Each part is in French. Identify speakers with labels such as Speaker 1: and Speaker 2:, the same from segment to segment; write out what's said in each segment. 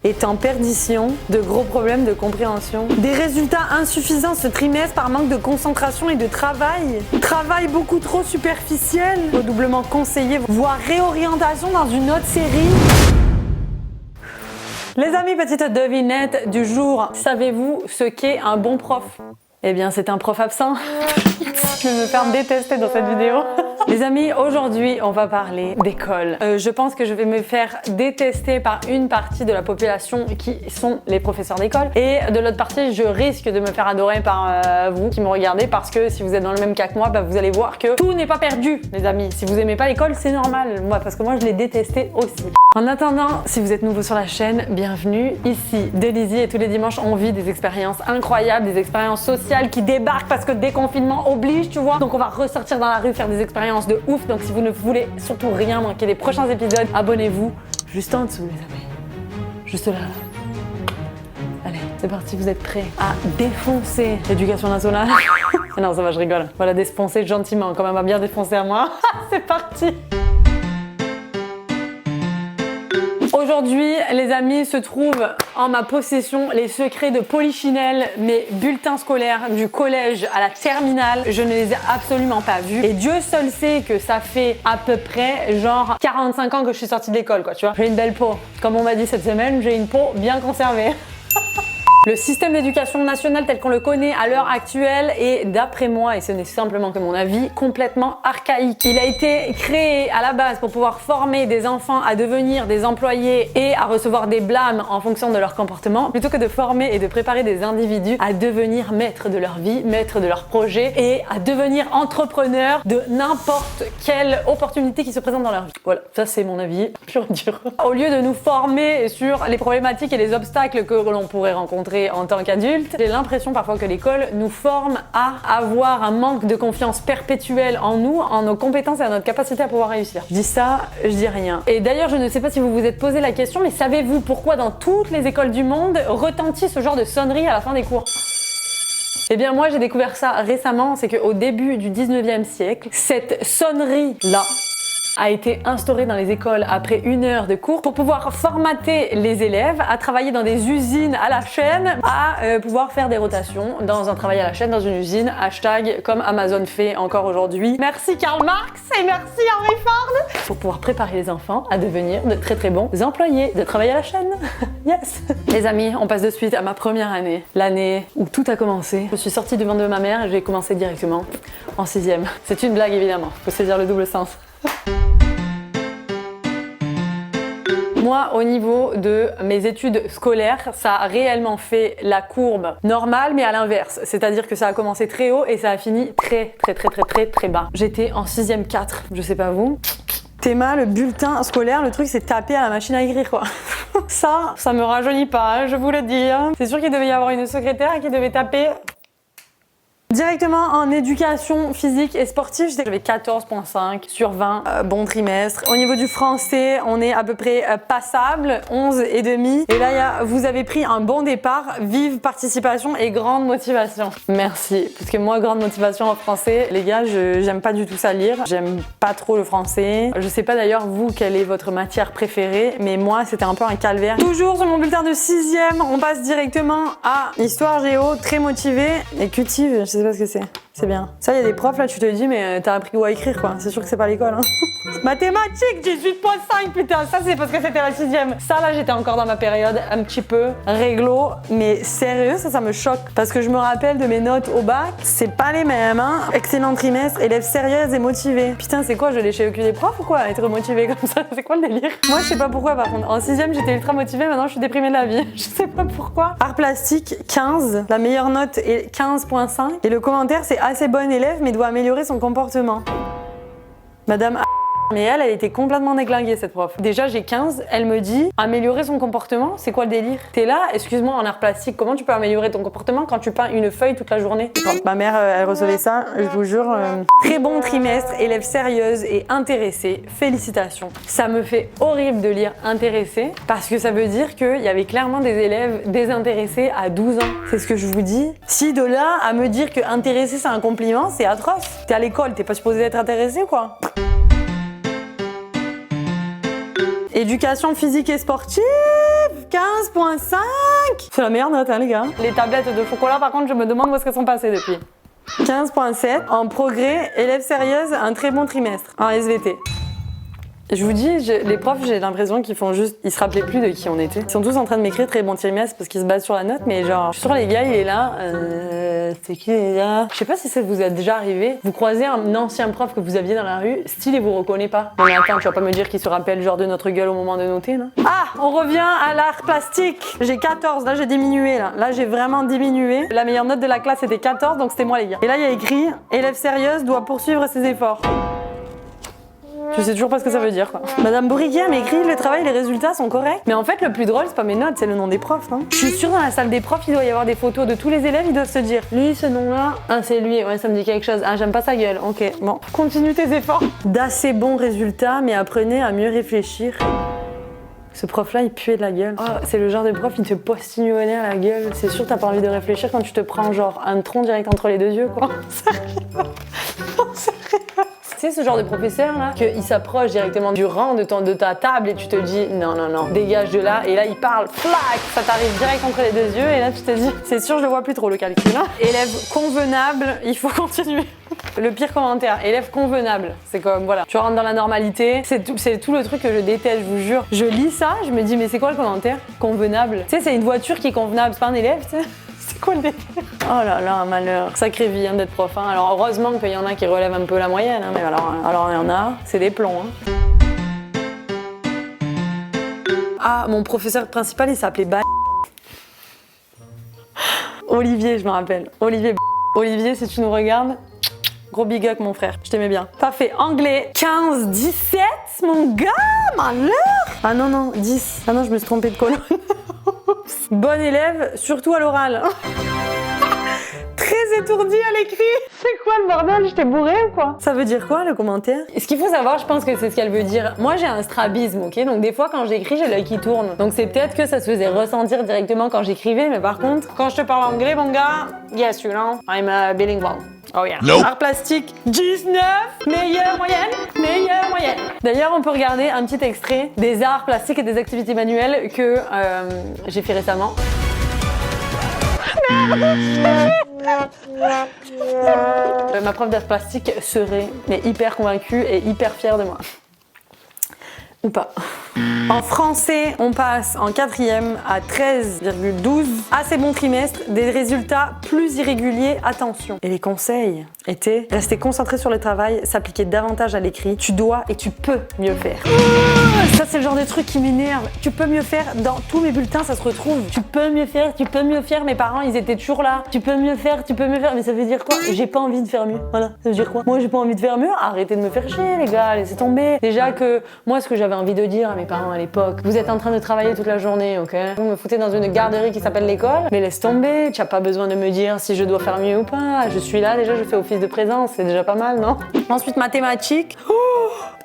Speaker 1: est en perdition, de gros problèmes de compréhension. Des résultats insuffisants ce trimestre par manque de concentration et de travail. Travail beaucoup trop superficiel, redoublement conseillé, voire réorientation dans une autre série. Les amis, petite devinette du jour. Savez-vous ce qu'est un bon prof? Eh bien, c'est un prof absent. Je vais me faire détester dans cette vidéo. Les amis, aujourd'hui, on va parler d'école. Je pense que je vais me faire détester par une partie de la population qui sont les professeurs d'école. Et de l'autre partie, je risque de me faire adorer par vous qui me regardez parce que si vous êtes dans le même cas que moi, bah, vous allez voir que tout n'est pas perdu, les amis. Si vous aimez pas l'école, c'est normal. Moi, parce que moi, je l'ai détesté aussi. En attendant, si vous êtes nouveau sur la chaîne, bienvenue. Ici, Delizy et tous les dimanches, on vit des expériences incroyables, des expériences sociales qui débarquent parce que déconfinement oblige, tu vois. Donc on va ressortir dans la rue, faire des expériences de ouf. Donc si vous ne voulez surtout rien manquer des prochains épisodes, abonnez-vous juste en dessous, les amis. Juste là. Allez, c'est parti, vous êtes prêts à défoncer l'éducation nationale? Non, ça va, je rigole. Voilà, défoncer gentiment, quand même à bien défoncer à moi. C'est parti. Aujourd'hui, les amis, se trouvent en ma possession les secrets de Polichinelle, mes bulletins scolaires du collège à la terminale. Je ne les ai absolument pas vus. Et Dieu seul sait que ça fait à peu près genre 45 ans que je suis sortie de l'école, quoi, tu vois. J'ai une belle peau. Comme on m'a dit cette semaine, j'ai une peau bien conservée. Le système d'éducation nationale tel qu'on le connaît à l'heure actuelle est, d'après moi, et ce n'est simplement que mon avis, complètement archaïque. Il a été créé à la base pour pouvoir former des enfants à devenir des employés et à recevoir des blâmes en fonction de leur comportement, plutôt que de former et de préparer des individus à devenir maîtres de leur vie, maîtres de leur projet et à devenir entrepreneurs de n'importe quelle opportunité qui se présente dans leur vie. Voilà, ça c'est mon avis pur et dur. Au lieu de nous former sur les problématiques et les obstacles que l'on pourrait rencontrer en tant qu'adulte, j'ai l'impression parfois que l'école nous forme à avoir un manque de confiance perpétuelle en nous, en nos compétences et en notre capacité à pouvoir réussir. Je dis ça, je dis rien. Et d'ailleurs, je ne sais pas si vous vous êtes posé la question, mais savez-vous pourquoi dans toutes les écoles du monde retentit ce genre de sonnerie à la fin des cours? Eh bien moi j'ai découvert ça récemment, c'est qu'au début du 19e siècle, cette sonnerie-là a été instaurée dans les écoles après 1 heure de cours pour pouvoir formater les élèves à travailler dans des usines à la chaîne, à pouvoir faire des rotations dans un travail à la chaîne, dans une usine, hashtag comme Amazon fait encore aujourd'hui. Merci Karl Marx et merci Henry Ford, pour pouvoir préparer les enfants à devenir de très très bons employés, de travailler à la chaîne. Yes. Les amis, on passe de suite à ma première année, l'année où tout a commencé. Je suis sortie du ventre de ma mère et j'ai commencé directement en 6e. C'est une blague évidemment, faut saisir le double sens. Moi, au niveau de mes études scolaires, ça a réellement fait la courbe normale, mais à l'inverse. C'est-à-dire que ça a commencé très haut et ça a fini très bas. J'étais en 6e 4, je sais pas vous. Théma, le bulletin scolaire, le truc c'est taper à la machine à écrire, quoi. Ça me rajeunit pas, hein, je vous le dis. Hein. C'est sûr qu'il devait y avoir une secrétaire qui devait taper directement en éducation physique et sportive. J'avais 14,5 sur 20, bon trimestre. Au niveau du français, on est à peu près passable, 11,5. Et là, vous avez pris un bon départ, vive participation et grande motivation. Merci, parce que moi, grande motivation en français, les gars, j'aime pas du tout ça lire. J'aime pas trop le français. Je sais pas d'ailleurs, vous, quelle est votre matière préférée, mais moi, c'était un peu un calvaire. Toujours sur mon bulletin de 6e, on passe directement à histoire géo, très motivé et cultive, je sais pas ce que c'est. C'est bien. Ça, il y a des profs là, tu te dis, mais t'as appris où à écrire quoi. C'est sûr que c'est pas l'école. Hein. Mathématiques, 18,5, putain. Ça, c'est parce que c'était la 6e. Ça, là, j'étais encore dans ma période un petit peu réglo. Mais sérieux, ça me choque. Parce que je me rappelle de mes notes au bac, c'est pas les mêmes. Hein. Excellent trimestre, élève sérieuse et motivée. Putain, c'est quoi, je léchais le cul des profs ou quoi? Être motivée comme ça, c'est quoi le délire? Moi, je sais pas pourquoi par contre. En 6e, j'étais ultra motivée. Maintenant, je suis déprimée de la vie. Je sais pas pourquoi. Art plastique, 15. La meilleure note est 15,5. Et le commentaire, c'est assez bonne élève mais doit améliorer son comportement. Madame A. Mais elle était complètement déglinguée cette prof. Déjà j'ai 15, elle me dit améliorer son comportement, c'est quoi le délire? T'es là, excuse-moi, en art plastique, comment tu peux améliorer ton comportement quand tu peins une feuille toute la journée? Quand ma mère elle recevait ça, je vous jure. Très bon trimestre, élève sérieuse et intéressée, félicitations. Ça me fait horrible de lire intéressée parce que ça veut dire qu'il y avait clairement des élèves désintéressés à 12 ans. C'est ce que je vous dis. Si de là à me dire que intéressé c'est un compliment, c'est atroce. T'es à l'école, t'es pas supposé être intéressé quoi. Éducation physique et sportive, 15,5. C'est la meilleure note, hein, les gars. Les tablettes de chocolat, par contre, je me demande où est-ce qu'elles sont passées depuis. 15,7. En progrès, élève sérieuse, un très bon trimestre. En SVT. Je vous dis, les profs, j'ai l'impression qu'ils font juste... Ils se rappelaient plus de qui on était. Ils sont tous en train de m'écrire très bon trimestre parce qu'ils se basent sur la note, mais genre, je suis sûre, les gars, il est là. C'est qui les gars? Je sais pas si ça vous est déjà arrivé. Vous croisez un ancien prof que vous aviez dans la rue, style, il vous reconnaît pas. Non mais attends, tu vas pas me dire qu'il se rappelle genre de notre gueule au moment de noter, non? Ah, on revient à l'art plastique. J'ai 14, là j'ai diminué, là. Là j'ai vraiment diminué. La meilleure note de la classe était 14, donc c'était moi les gars. Et là il y a écrit, élève sérieuse doit poursuivre ses efforts. Je sais toujours pas ce que ça veut dire quoi. Madame Bourriquet m'a écrit le travail, les résultats sont corrects. Mais en fait le plus drôle c'est pas mes notes, c'est le nom des profs. Hein. Je suis sûre dans la salle des profs il doit y avoir des photos de tous les élèves, ils doivent se dire lui ce nom là, ah c'est lui, ouais ça me dit quelque chose, ah j'aime pas sa gueule, ok bon. Continue tes efforts. D'assez bons résultats mais apprenez à mieux réfléchir. Ce prof là il puait de la gueule. Oh, c'est le genre de prof il te postillonnait à la gueule. C'est sûr t'as pas envie de réfléchir quand tu te prends genre un tronc direct entre les deux yeux quoi. C'est ce genre de professeur là, qu'il s'approche directement du rang de ta table et tu te dis non, non, non, dégage de là. Et là il parle, flac, ça t'arrive direct entre les deux yeux et là tu te dis, c'est sûr je le vois plus trop le calcul. Hein. Élève convenable, il faut continuer. Le pire commentaire, élève convenable. C'est comme voilà, tu rentres dans la normalité. C'est tout le truc que je déteste, je vous jure. Je lis ça, je me dis mais c'est quoi le commentaire? Convenable. Tu sais, c'est une voiture qui est convenable, c'est pas un élève, tu sais. C'est quoi le délire? Oh là là, un malheur. Sacrée vie hein, d'être prof. Hein. Alors heureusement qu'il y en a qui relèvent un peu la moyenne. Hein, mais alors il y en a, c'est des plombs. Hein. Ah, mon professeur principal, il s'appelait Olivier, je me rappelle. Olivier, si tu nous regardes, gros big up mon frère, je t'aimais bien. Parfait, anglais, 15, 17, mon gars, malheur. Ah non, non, 10. Ah non, je me suis trompée de colonne. Bon élève, surtout à l'oral. Très étourdi à l'écrit. C'est quoi le bordel? Je t'ai bourré ou quoi? Ça veut dire quoi le commentaire? Ce qu'il faut savoir, je pense que c'est ce qu'elle veut dire. Moi j'ai un strabisme, ok? Donc des fois quand j'écris, j'ai l'œil qui tourne. Donc c'est peut-être que ça se faisait ressentir directement quand j'écrivais, mais par contre, quand je te parle anglais, mon gars, yes, you know, I'm bilingual. Oh yeah. Nope. Art plastique, 19, meilleure moyenne. D'ailleurs, on peut regarder un petit extrait des arts plastiques et des activités manuelles que j'ai fait récemment. Ma prof d'art plastique serait hyper convaincue et hyper fière de moi. Ou pas. En français, on passe en 4e à 13,12. Assez bon trimestre, des résultats plus irréguliers, attention. Et les conseils étaient rester concentré sur le travail, s'appliquer davantage à l'écrit. Tu dois et tu peux mieux faire. Ça, c'est le genre de truc qui m'énerve. Tu peux mieux faire, dans tous mes bulletins, ça se retrouve. Tu peux mieux faire. Mes parents, ils étaient toujours là. Tu peux mieux faire. Mais ça veut dire quoi? J'ai pas envie de faire mieux. Voilà, ça veut dire quoi? Moi, j'ai pas envie de faire mieux. Arrêtez de me faire chier, les gars, laissez tomber. Déjà que moi, ce que j'avais envie de dire à mes parents à l'époque, vous êtes en train de travailler toute la journée, ok? Vous me foutez dans une garderie qui s'appelle l'école, mais laisse tomber, tu n'as pas besoin de me dire si je dois faire mieux ou pas. Je suis là, déjà, je fais office de présence, c'est déjà pas mal, non? Ensuite, mathématiques.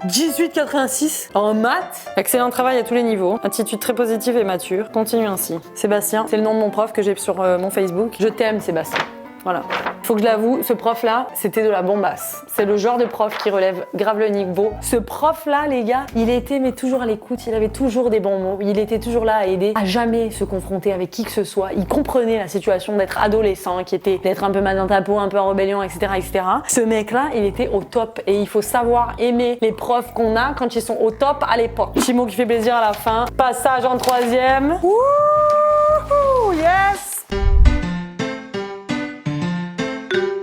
Speaker 1: 18,86 en maths. Excellent travail à tous les niveaux. Attitude très positive et mature. Continue ainsi. Sébastien, c'est le nom de mon prof que j'ai sur mon Facebook. Je t'aime, Sébastien. Voilà. Faut que je l'avoue, ce prof-là, c'était de la bombasse. C'est le genre de prof qui relève grave le niveau. Ce prof-là, les gars, il était mais toujours à l'écoute, il avait toujours des bons mots, il était toujours là à aider, à jamais se confronter avec qui que ce soit. Il comprenait la situation d'être adolescent, qui était d'être un peu mal dans ta peau, un peu en rébellion, etc., etc. Ce mec-là, il était au top et il faut savoir aimer les profs qu'on a quand ils sont au top à l'époque. Petit mot qui fait plaisir à la fin. Passage en 3e. Wouhou, yes!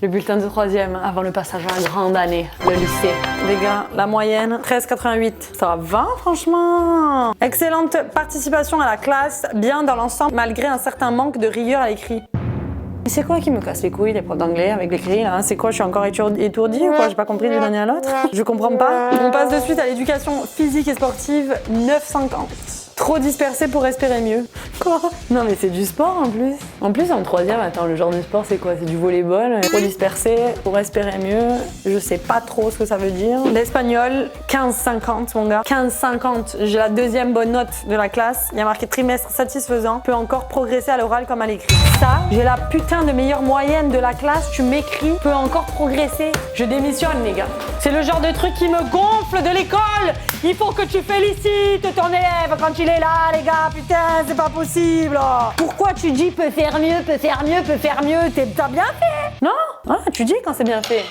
Speaker 1: Le bulletin de 3e avant le passage à la grande année, le lycée. Les gars, la moyenne, 13,88. Ça va franchement. Excellente participation à la classe, bien dans l'ensemble, malgré un certain manque de rigueur à l'écrit. C'est quoi qui me casse les couilles, les profs d'anglais avec l'écrit là? C'est quoi, je suis encore étourdie ou quoi? J'ai pas compris d'une année à l'autre. Je comprends pas. On passe de suite à l'éducation physique et sportive, 9,50. Trop dispersé pour respirer mieux. Quoi? Non mais c'est du sport en plus. En plus, en troisième, attends, le genre de sport, c'est quoi? C'est du volleyball, trop dispersé, pour respirer mieux. Je sais pas trop ce que ça veut dire. L'espagnol, 15,50 mon gars. 15,50. J'ai la deuxième bonne note de la classe. Il y a marqué trimestre satisfaisant. Peut encore progresser à l'oral comme à l'écrit. Ça, j'ai la putain de meilleure moyenne de la classe. Tu m'écris, peut encore progresser. Je démissionne, les gars. C'est le genre de truc qui me gonfle de l'école. Il faut que tu félicites ton élève quand il est là, les gars. Putain, c'est pas possible. Pourquoi tu dis peut faire mieux, peut faire mieux, peut faire mieux? T'as bien fait? Non? Ah, tu dis quand c'est bien fait.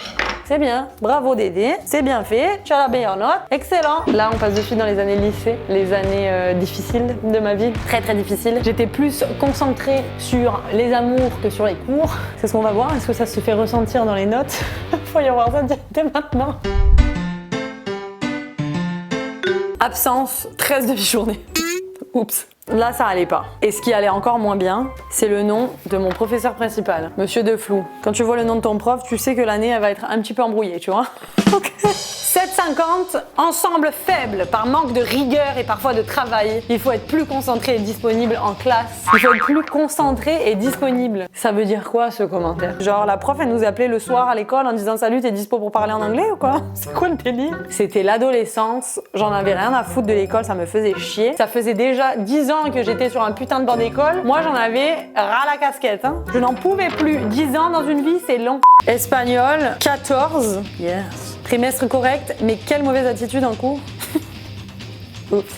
Speaker 1: C'est bien. Bravo Dédé. C'est bien fait. Tu as la meilleure note. Excellent. Là, on passe de suite dans les années lycée, les années difficiles de ma vie. Très, très difficiles. J'étais plus concentrée sur les amours que sur les cours. C'est ce qu'on va voir. Est-ce que ça se fait ressentir dans les notes? Faut y avoir ça dès maintenant. Absence, 13 demi-journées. Oups. Là, ça allait pas. Et ce qui allait encore moins bien, c'est le nom de mon professeur principal, Monsieur Deflou. Quand tu vois le nom de ton prof, tu sais que l'année, elle va être un petit peu embrouillée, tu vois. Ok. 7,50, ensemble faible par manque de rigueur et parfois de travail. Il faut être plus concentré et disponible en classe. Il faut être plus concentré et disponible. Ça veut dire quoi ce commentaire? Genre la prof, elle nous appelait le soir à l'école en disant salut, t'es dispo pour parler en anglais ou quoi? C'est quoi le délire? C'était l'adolescence, j'en avais rien à foutre de l'école, ça me faisait chier. Ça faisait déjà 10 ans que j'étais sur un putain de banc d'école. Moi j'en avais ras la casquette. Hein. Je n'en pouvais plus. 10 ans dans une vie, c'est long. Espagnol, 14. Yes. Trimestre correct, mais quelle mauvaise attitude en cours. Oups.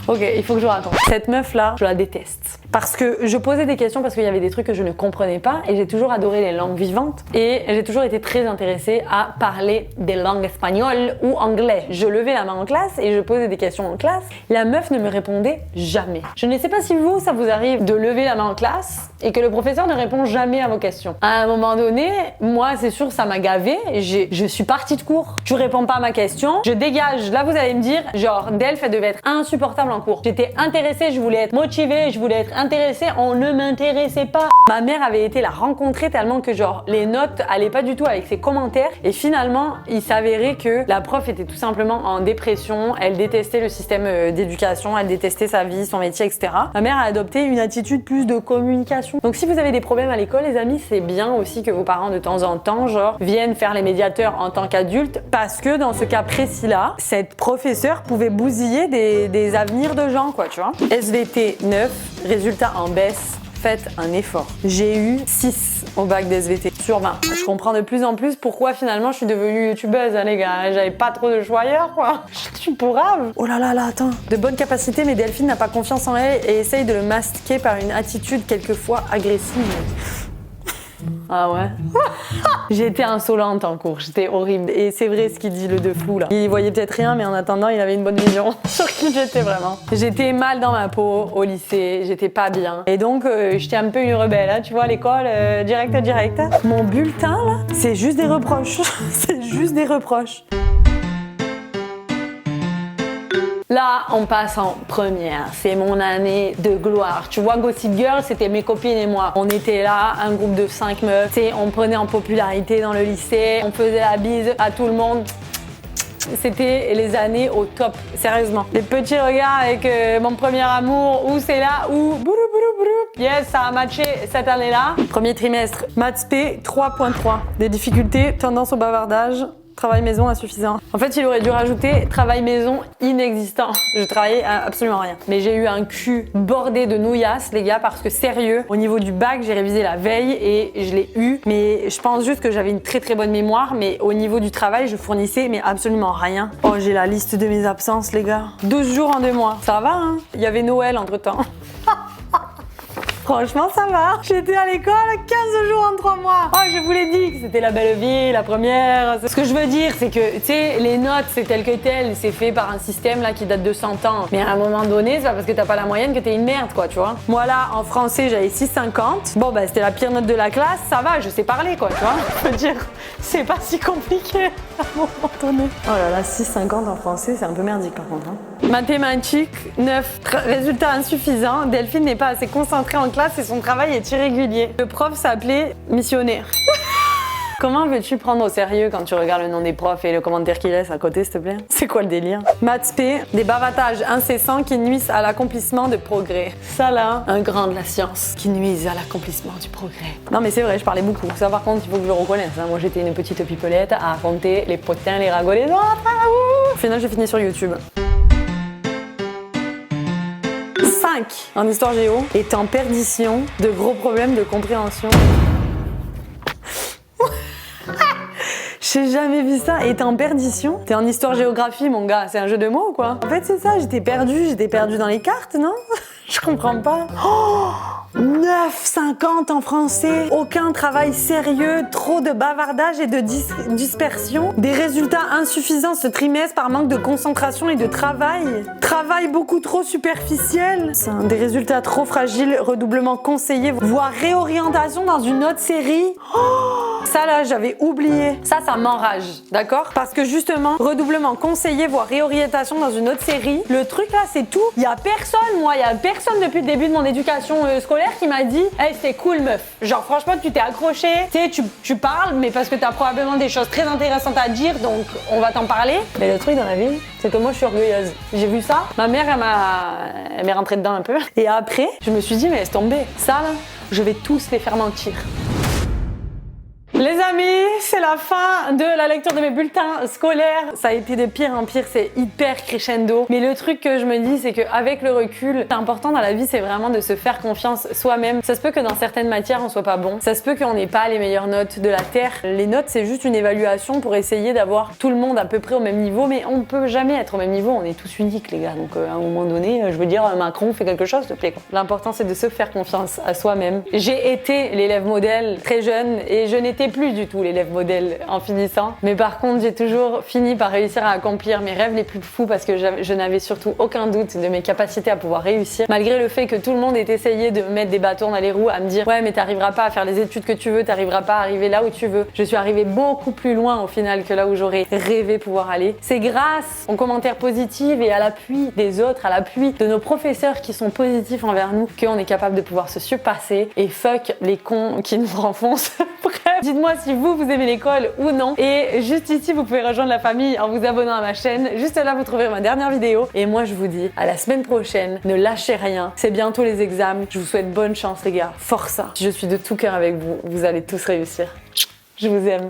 Speaker 1: Ok, il faut que je vous raconte. Cette meuf-là, je la déteste. Parce que je posais des questions parce qu'il y avait des trucs que je ne comprenais pas et j'ai toujours adoré les langues vivantes et j'ai toujours été très intéressée à parler des langues espagnoles ou anglais. Je levais la main en classe et je posais des questions en classe. La meuf ne me répondait jamais. Je ne sais pas si vous, ça vous arrive de lever la main en classe et que le professeur ne répond jamais à vos questions. À un moment donné, moi, c'est sûr, ça m'a gavé. Je suis partie de cours. Tu réponds pas à ma question, je dégage. Là, vous allez me dire, genre, Delph, elle devait être insupportable en cours. J'étais intéressée, je voulais être motivée, je voulais être intéressée, on ne m'intéressait pas. Ma mère avait été la rencontrer tellement que genre les notes allaient pas du tout avec ses commentaires et finalement il s'avérait que la prof était tout simplement en dépression, elle détestait le système d'éducation, elle détestait sa vie, son métier, etc. Ma mère a adopté une attitude plus de communication. Donc si vous avez des problèmes à l'école les amis, c'est bien aussi que vos parents de temps en temps genre viennent faire les médiateurs en tant qu'adultes parce que dans ce cas précis là, cette professeure pouvait bousiller des avenirs de gens quoi tu vois. SVT 9, résultat en baisse, faites un effort. J'ai eu 6 au bac d'SVT sur 20. Je comprends de plus en plus pourquoi finalement je suis devenue youtubeuse hein, les gars. J'avais pas trop de choix ailleurs quoi. Je suis pourrave. Oh là là là, attends. De bonnes capacités mais Delphine n'a pas confiance en elle et essaye de le masquer par une attitude quelquefois agressive. Ah ouais. J'ai été insolente en cours, j'étais horrible. Et c'est vrai ce qu'il dit le Deflou là. Il voyait peut-être rien, mais en attendant, il avait une bonne vision sur qui j'étais vraiment. J'étais mal dans ma peau au lycée, j'étais pas bien. Et donc, j'étais un peu une rebelle, hein, tu vois, à l'école, direct. Mon bulletin là, c'est juste des reproches. C'est juste des reproches. Là, on passe en première. C'est mon année de gloire. Tu vois, Gossip Girl, c'était mes copines et moi. On était là, un groupe de 5 meufs. Tu sais, on prenait en popularité dans le lycée. On faisait la bise à tout le monde. C'était les années au top, sérieusement. Les petits regards avec mon premier amour, où c'est là, où... Yes, ça a matché cette année-là. Premier trimestre, maths P 3.3. Des difficultés, tendance au bavardage. Travail maison insuffisant. En fait, il aurait dû rajouter travail maison inexistant. Je travaillais à absolument rien. Mais j'ai eu un cul bordé de nouillasses, les gars, parce que sérieux, au niveau du bac, j'ai révisé la veille et je l'ai eu. Mais je pense juste que j'avais une très très bonne mémoire. Mais au niveau du travail, je fournissais mais absolument rien. Oh, j'ai la liste de mes absences, les gars. 12 jours en 2 mois. Ça va, hein? Il y avait Noël entre-temps. Franchement, ça va. J'étais à l'école 15 jours en 3 mois. Oh, je vous l'ai dit que c'était la belle vie, la première. Ce que je veux dire, c'est que, tu sais, les notes, c'est tel que tel. C'est fait par un système là qui date de 100 ans. Mais à un moment donné, c'est pas parce que t'as pas la moyenne que t'es une merde, quoi, tu vois. Moi, là, en français, j'avais 6,50. Bon, bah, c'était la pire note de la classe. Ça va, je sais parler, quoi, tu vois. Je veux dire, c'est pas si compliqué à un moment donné. Oh là là, 6,50 en français, c'est un peu merdique, par contre. Hein. Mathématiques, 9. Résultat insuffisant. Delphine n'est pas assez concentrée en classe et son travail est irrégulier. Le prof s'appelait missionnaire. Comment veux-tu prendre au sérieux quand tu regardes le nom des profs et le commentaire qu'ils laissent à côté, s'il te plaît? C'est quoi le délire? Maths P, des bavatages incessants qui nuisent à l'accomplissement de progrès. Ça là, un grand de la science qui nuisent à l'accomplissement du progrès. Non mais c'est vrai, je parlais beaucoup. Ça par contre, il faut que je le reconnaisse. Hein. Moi j'étais une petite pipelette à raconter les potins, les ragots, les autres. Au final, j'ai fini sur YouTube. 5 en histoire géo est en perdition de gros problèmes de compréhension. J'ai jamais vu ça. Et t'es en perdition? T'es en histoire-géographie, mon gars. C'est un jeu de mots ou quoi? En fait, c'est ça. J'étais perdue dans les cartes, non? Je comprends pas. Oh, 9,50 en français. Aucun travail sérieux. Trop de bavardage et de dispersion. Des résultats insuffisants ce trimestre par manque de concentration et de travail. Travail beaucoup trop superficiel. Des résultats trop fragiles. Redoublement conseillé. Voire réorientation dans une autre série. Oh, ça là, j'avais oublié. Ça m'enrage, d'accord? Parce que justement, redoublement conseillé, voire réorientation dans une autre série. Le truc là, c'est tout. Il y a personne depuis le début de mon éducation scolaire qui m'a dit hey, c'était cool, meuf. Genre, franchement, tu t'es accroché. Tu sais, tu parles, mais parce que t'as probablement des choses très intéressantes à dire, donc on va t'en parler. Mais le truc dans la vie, c'est que moi, je suis orgueilleuse. J'ai vu ça. Ma mère, elle m'est rentrée dedans un peu. Et après, je me suis dit, mais laisse tomber. Ça, là, je vais tous les faire mentir. Les amis, c'est la fin de la lecture de mes bulletins scolaires. Ça a été de pire en pire, c'est hyper crescendo. Mais le truc que je me dis, c'est qu'avec le recul, c'est important dans la vie, c'est vraiment de se faire confiance soi-même. Ça se peut que dans certaines matières, on soit pas bon. Ça se peut qu'on n'ait pas les meilleures notes de la Terre. Les notes, c'est juste une évaluation pour essayer d'avoir tout le monde à peu près au même niveau. Mais on peut jamais être au même niveau, on est tous uniques, les gars. Donc à un moment donné, je veux dire, Macron fait quelque chose, s'il te plaît. L'important, c'est de se faire confiance à soi-même. J'ai été l'élève modèle très jeune et je n'étais plus du tout l'élève modèle en finissant. Mais par contre, j'ai toujours fini par réussir à accomplir mes rêves les plus fous parce que je n'avais surtout aucun doute de mes capacités à pouvoir réussir. Malgré le fait que tout le monde ait essayé de me mettre des bâtons dans les roues, à me dire ouais mais t'arriveras pas à faire les études que tu veux, t'arriveras pas à arriver là où tu veux. Je suis arrivée beaucoup plus loin au final que là où j'aurais rêvé pouvoir aller. C'est grâce aux commentaires positifs et à l'appui des autres, à l'appui de nos professeurs qui sont positifs envers nous, qu'on est capable de pouvoir se surpasser et fuck les cons qui nous renfoncent. Bref, dites-moi si vous aimez l'école ou non. Et juste ici, vous pouvez rejoindre la famille en vous abonnant à ma chaîne. Juste là, vous trouverez ma dernière vidéo. Et moi, je vous dis à la semaine prochaine. Ne lâchez rien. C'est bientôt les examens. Je vous souhaite bonne chance, les gars. Force. Je suis de tout cœur avec vous. Vous allez tous réussir. Je vous aime.